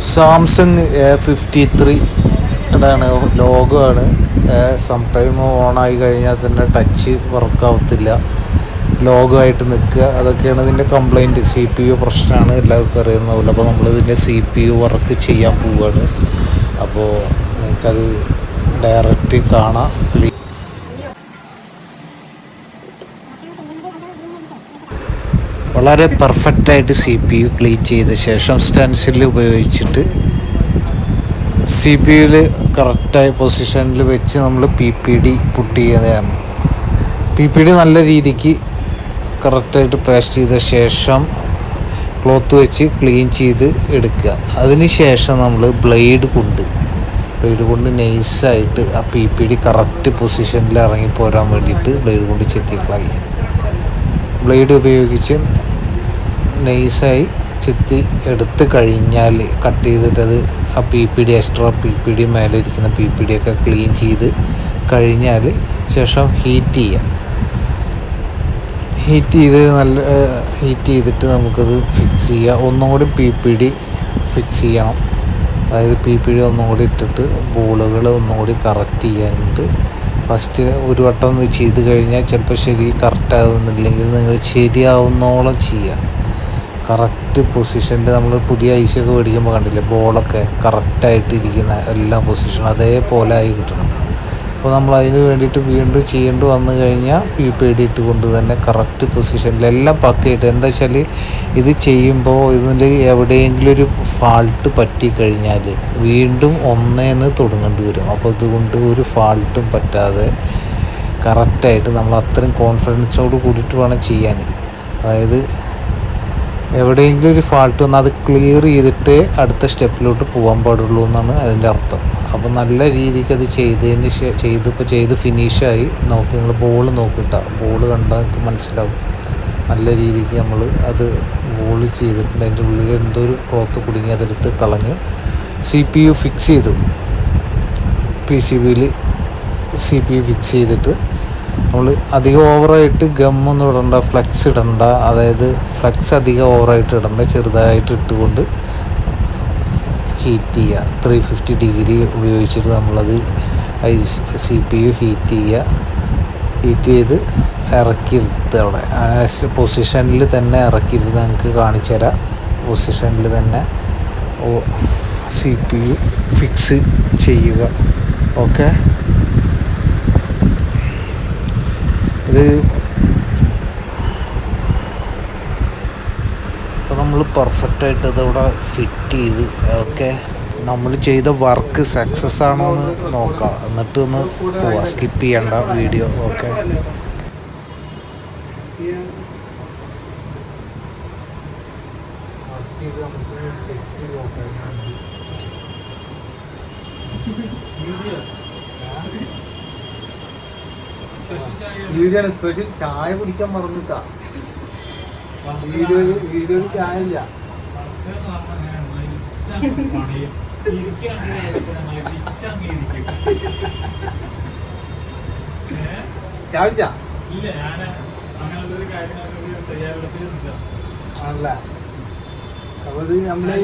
Samsung A53 ാണ് logo ആണ്. Some time ഓണായി കഴിഞ്ഞാൽ തന്നെ ടച്ച് വർക്കാവത്തില്ല, ലോഗോ ആയിട്ട് നിൽക്കുക. അതൊക്കെയാണ് ഇതിൻ്റെ കംപ്ലൈൻറ്റ്. CPU പ്രശ്നമാണ്, എല്ലാവർക്കും അറിയുന്ന പോലെ. അപ്പോൾ നമ്മളിതിൻ്റെ CPU വർക്ക് ചെയ്യാൻ പോവുകയാണ്. അപ്പോൾ നിങ്ങൾക്കത് ഡയറക്റ്റ് കാണാം. വളരെ പെർഫെക്റ്റായിട്ട് CPU ക്ലീൻ ചെയ്ത ശേഷം സ്റ്റെൻസിൽ ഉപയോഗിച്ചിട്ട് CPU കറക്റ്റായ പൊസിഷനിൽ വെച്ച് നമ്മൾ PPD പുട്ട് ചെയ്യുന്നതാണ്. PPD നല്ല രീതിക്ക് കറക്റ്റായിട്ട് പേസ്റ്റ് ചെയ്ത ശേഷം ക്ലോത്ത് വെച്ച് ക്ലീൻ ചെയ്ത് എടുക്കുക. അതിന് ശേഷം നമ്മൾ ബ്ലേഡ് കൊണ്ട് നൈസായിട്ട് ആ PPD കറക്റ്റ് പൊസിഷനിൽ ഇറങ്ങി പോരാൻ വേണ്ടിയിട്ട് ബ്ലേഡ് കൊണ്ട് ചെത്തിക്കളയുക. ബ്ലേഡ് ഉപയോഗിച്ച് നൈസായി ചെത്തി എടുത്ത് കഴിഞ്ഞാൽ കട്ട് ചെയ്തിട്ടത് ആ PPD എക്സ്ട്രാ PPD മേലെ ഇരിക്കുന്ന PPD ഒക്കെ ക്ലീൻ ചെയ്ത് കഴിഞ്ഞാൽ ശേഷം ഹീറ്റ് ചെയ്തിട്ട് നമുക്കത് ഫിക്സ് ചെയ്യുക. ഒന്നും കൂടി PPD ഫിക്സ് ചെയ്യണം. അതായത് PPD ഒന്നും കൂടി ഇട്ടിട്ട് ബോളുകൾ ഒന്നും കൂടി കറക്റ്റ് ചെയ്യാനുണ്ട്. ഫസ്റ്റ് ഒരു വട്ടം ചെയ്ത് കഴിഞ്ഞാൽ ചിലപ്പോൾ കറക്റ്റാകുന്നില്ലെങ്കിൽ നിങ്ങൾ ശരിയാവുന്നോളം ചെയ്യുക. കറക്റ്റ് പൊസിഷനിൽ നമ്മൾ പുതിയ ഐസൊക്കെ മേടിക്കുമ്പോൾ കണ്ടില്ലേ, ബോളൊക്കെ കറക്റ്റായിട്ട് ഇരിക്കുന്ന എല്ലാ പൊസിഷനും അതേപോലെ ആയി കിട്ടണം. അപ്പോൾ നമ്മൾ അതിന് വേണ്ടിയിട്ട് വീണ്ടും ചെയ്യേണ്ടി വന്നു കഴിഞ്ഞാൽ PPD ഇട്ടുകൊണ്ട് തന്നെ കറക്റ്റ് പൊസിഷനിൽ എല്ലാം പക്കയിട്ട്. എന്താ വെച്ചാൽ ഇത് ചെയ്യുമ്പോൾ ഇതിൽ എവിടെയെങ്കിലും ഒരു ഫാൾട്ട് പറ്റിക്കഴിഞ്ഞാൽ വീണ്ടും ഒന്നേന്ന് തുടങ്ങേണ്ടി വരും. അപ്പോൾ അതുകൊണ്ട് ഒരു ഫാൾട്ടും പറ്റാതെ കറക്റ്റായിട്ട് നമ്മൾ അത്രയും കോൺഫിഡൻസോട് കൂടിയിട്ട് വേണം ചെയ്യാൻ. അതായത് എവിടെയെങ്കിലും ഒരു ഫാൾട്ട് വന്നാൽ അത് ക്ലിയർ ചെയ്തിട്ട് അടുത്ത സ്റ്റെപ്പിലോട്ട് പോകാൻ പാടുള്ളൂ എന്നാണ് അതിൻ്റെ അർത്ഥം. അപ്പോൾ നല്ല രീതിക്ക് അത് ചെയ്ത് ഫിനിഷായി. നിങ്ങൾ ബോൾ നോക്കിട്ട ബോൾ കണ്ടാൽ നിങ്ങൾക്ക് മനസ്സിലാവും. നല്ല രീതിക്ക് നമ്മൾ അത് ബോൾ ചെയ്തിട്ടുണ്ട്. അതിൻ്റെ ഉള്ളിൽ എന്തോ ഒരു ക്ലോത്ത് കുടുങ്ങി അതെടുത്ത് കളഞ്ഞു. CPU ഫിക്സ് ചെയ്തു. PCBയിൽ CPU ഫിക്സ് ചെയ്തിട്ട് നമ്മൾ അധികം ഓവറായിട്ട് ഗമ്മൊന്നും ഇടണ്ട, ഫ്ലെക്സ് ഇടണ്ട. അതായത് ഫ്ലെക്സ് അധികം ഓവറായിട്ട് ഇടണ്ട, ചെറുതായിട്ട് ഇട്ടുകൊണ്ട് ഹീറ്റ് ചെയ്യുക. 350 ഡിഗ്രി ഉപയോഗിച്ചിട്ട് നമ്മളത് CPU ഹീറ്റ് ചെയ്ത് ഇറക്കിയിരുത്തുക. അവിടെ പൊസിഷനിൽ തന്നെ ഇറക്കിയിരുത്ത് നിങ്ങൾക്ക് കാണിച്ചു തരാം. പൊസിഷനിൽ തന്നെ CPU ഫിക്സ് ചെയ്യുക. ഓക്കെ, ഇത് ഇപ്പോൾ നമ്മൾ പെർഫെക്റ്റായിട്ട് അതവിടെ ഫിറ്റ് ചെയ്ത്. ഓക്കെ, നമ്മൾ ചെയ്ത വർക്ക് സക്സസ് ആണോ എന്ന് നോക്കാം, എന്നിട്ട് ഒന്ന് പോവാം. സ്കിപ്പ് ചെയ്യണ്ട വീഡിയോ. ഓക്കെ, വീഡിയോ സ്പെഷ്യൽ ചായ കുടിക്കാൻ മറന്നിട്ടാ. വീഡിയോയിൽ ചായ ഇല്ല. ചായ കുടിച്ചാ ആണല്ലേ? അപ്പൊ ഇത് നമ്മള്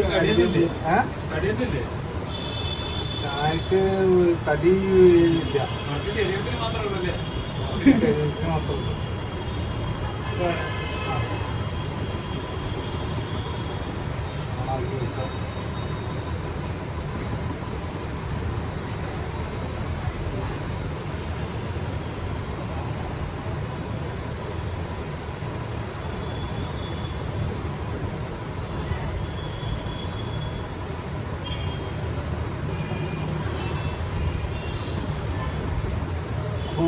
ചായക്ക് കടി ഇല്ല, മാത്രമല്ല.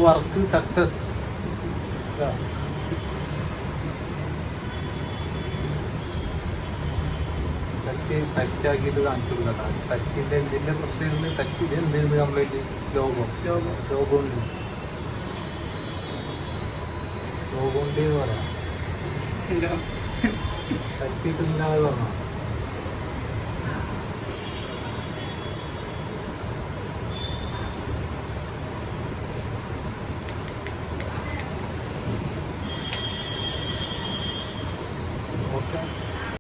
Work success. ടച്ചാക്കിയിട്ട് കാണിച്ചു കൊടുക്കാം. ടച്ചിൻ്റെ എന്തിൻ്റെ പ്രശ്നം? ടച്ചിൽ എന്തെങ്കിലും കംപ്ലൈൻറ്റ്? ലോഗോ ഉണ്ട് എന്ന് പറയാം. ടച്ച് കിട്ടുന്നില്ല പറഞ്ഞോ?